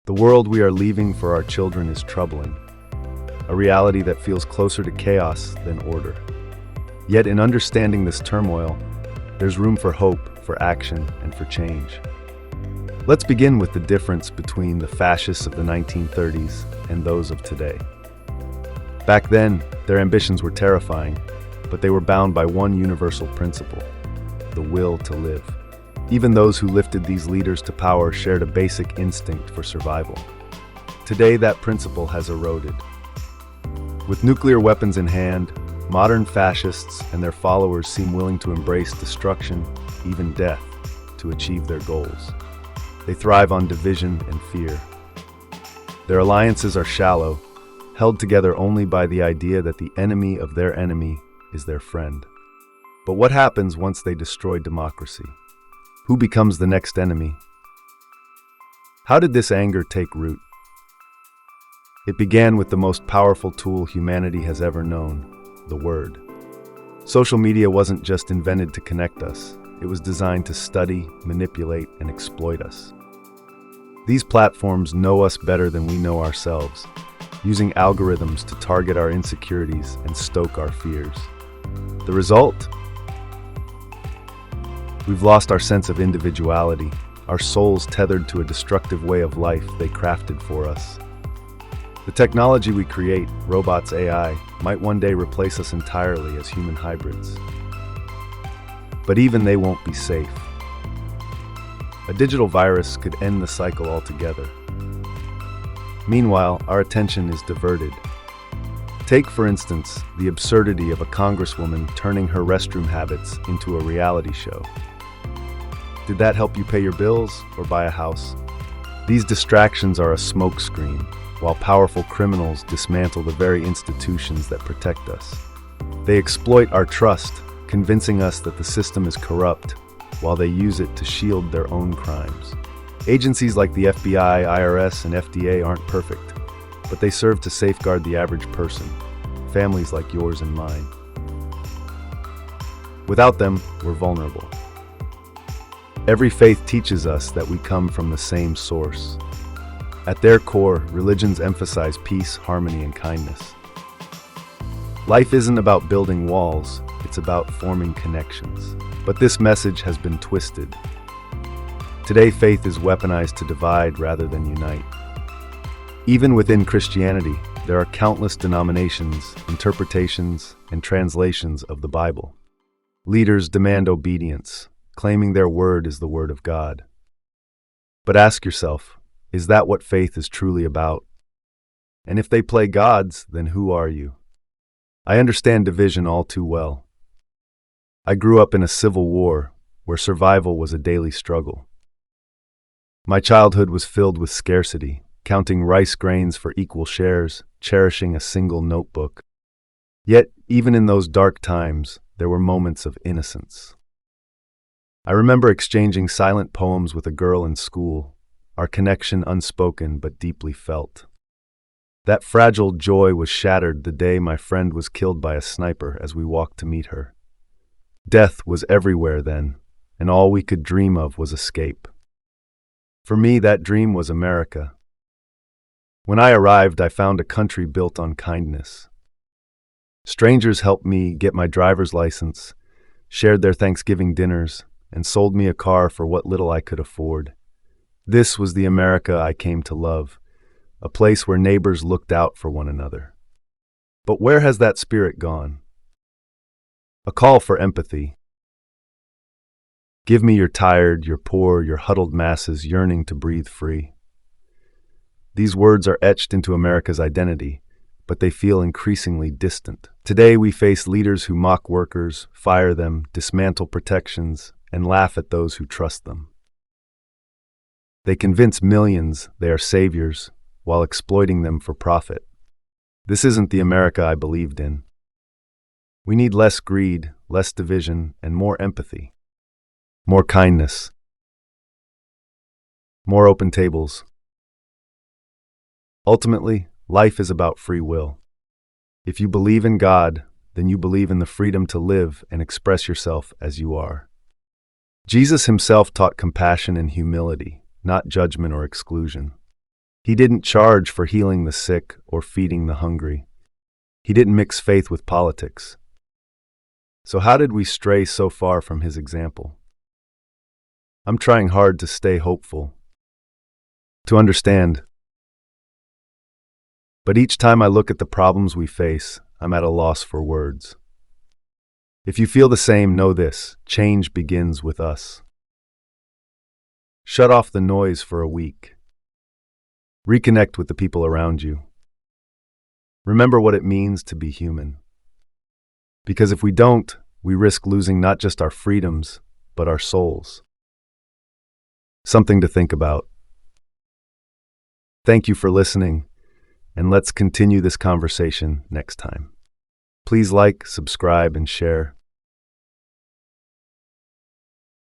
The world we are leaving for our children is troubling, a reality that feels closer to chaos than order. Yet in understanding this turmoil, there's room for hope, for action, and for change. Let's begin with the difference between the fascists of the 1930s and those of today. Back then, their ambitions were terrifying, but they were bound by one universal principle: the will to live. Even those who lifted these leaders to power shared a basic instinct for survival. Today, that principle has eroded. With nuclear weapons in hand, modern fascists and their followers seem willing to embrace destruction, even death, to achieve their goals. They thrive on division and fear. Their alliances are shallow, held together only by the idea that the enemy of their enemy is their friend. But what happens once they destroy democracy? Who becomes the next enemy? How did this anger take root? It began with the most powerful tool humanity has ever known: the word. Social media wasn't just invented to connect us. It was designed to study, manipulate, and exploit us. These platforms know us better than we know ourselves, using algorithms to target our insecurities and stoke our fears. The result? We've lost our sense of individuality, our souls tethered to a destructive way of life they crafted for us. The technology we create, robots, AI, might one day replace us entirely as human hybrids. But even they won't be safe. A digital virus could end the cycle altogether. Meanwhile, our attention is diverted. Take, for instance, the absurdity of a congresswoman turning her restroom habits into a reality show. Did that help you pay your bills or buy a house? These distractions are a smokescreen, while powerful criminals dismantle the very institutions that protect us. They exploit our trust, convincing us that the system is corrupt, while they use it to shield their own crimes. Agencies like the FBI, IRS, and FDA aren't perfect, but they serve to safeguard the average person, families like yours and mine. Without them, we're vulnerable. Every faith teaches us that we come from the same source. At their core, religions emphasize peace, harmony, and kindness. Life isn't about building walls, it's about forming connections. But this message has been twisted. Today, faith is weaponized to divide rather than unite. Even within Christianity, there are countless denominations, interpretations, and translations of the Bible. Leaders demand obedience, claiming their word is the word of God. But ask yourself, is that what faith is truly about? And if they play gods, then who are you? I understand division all too well. I grew up in a civil war where survival was a daily struggle. My childhood was filled with scarcity, counting rice grains for equal shares, cherishing a single notebook. Yet, even in those dark times, there were moments of innocence. I remember exchanging silent poems with a girl in school, our connection unspoken but deeply felt. That fragile joy was shattered the day my friend was killed by a sniper as we walked to meet her. Death was everywhere then, and all we could dream of was escape. For me, that dream was America. When I arrived, I found a country built on kindness. Strangers helped me get my driver's license, shared their Thanksgiving dinners, and sold me a car for what little I could afford. This was the America I came to love, a place where neighbors looked out for one another. But where has that spirit gone? A call for empathy. Give me your tired, your poor, your huddled masses yearning to breathe free. These words are etched into America's identity, but they feel increasingly distant. Today we face leaders who mock workers, fire them, dismantle protections, and laugh at those who trust them. They convince millions they are saviors while exploiting them for profit. This isn't the America I believed in. We need less greed, less division, and more empathy. More kindness. More open tables. Ultimately, life is about free will. If you believe in God, then you believe in the freedom to live and express yourself as you are. Jesus himself taught compassion and humility, not judgment or exclusion. He didn't charge for healing the sick or feeding the hungry. He didn't mix faith with politics. So how did we stray so far from his example? I'm trying hard to stay hopeful, to understand. But each time I look at the problems we face, I'm at a loss for words. If you feel the same, know this: change begins with us. Shut off the noise for a week. Reconnect with the people around you. Remember what it means to be human. Because if we don't, we risk losing not just our freedoms, but our souls. Something to think about. Thank you for listening, and let's continue this conversation next time. Please like, subscribe, and share.